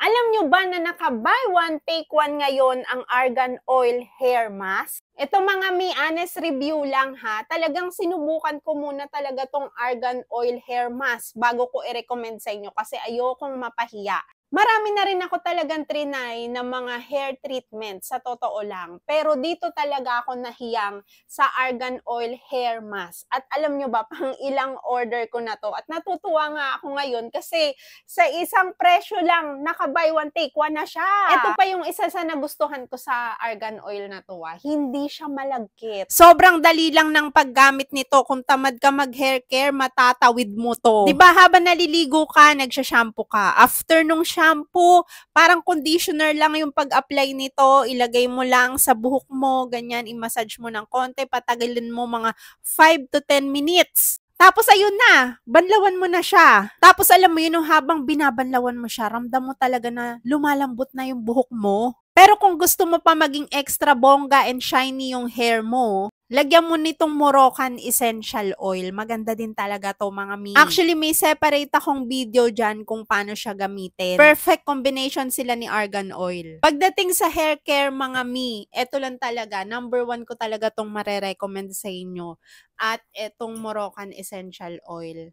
Alam nyo ba na naka-buy one take one ngayon ang Argan Oil Hair Mask? Ito mga mi, honest review lang ha. Talagang sinubukan ko muna talaga tong Argan Oil Hair Mask bago ko i-recommend sa inyo kasi ayokong mapahiya. Marami na rin ako talagang trinay ng mga hair treatment, sa totoo lang. Pero dito talaga ako nahiyang sa Argan Oil Hair Mask. At alam nyo ba, pang ilang order ko na to. At natutuwa nga ako ngayon kasi sa isang presyo lang, naka-buy one take one na siya. Ito pa yung isa sa nagustuhan ko sa Argan Oil na to. Hindi siya malagkit. Sobrang dali lang ng paggamit nito. Kung tamad ka mag-hair care, matatawid mo to. Diba habang naliligo ka, nagsha-shampoo ka. After nung shampoo, parang conditioner lang yung pag-apply nito. Ilagay mo lang sa buhok mo, ganyan, i-massage mo ng konti, patagalin mo mga 5 to 10 minutes. Tapos ayun na, banlawan mo na siya. Tapos alam mo yun, habang binabanlawan mo siya, ramdam mo talaga na lumalambot na yung buhok mo. Pero kung gusto mo pa maging extra bongga and shiny yung hair mo, lagyan mo nitong Moroccan Essential Oil. Maganda din talaga to mga mi. Actually, may separate akong video dyan kung paano siya gamitin. Perfect combination sila ni Argan Oil. Pagdating sa hair care mga mi, eto lang talaga, number 1 ko talaga tong marerecommend sa inyo. At etong Moroccan Essential Oil.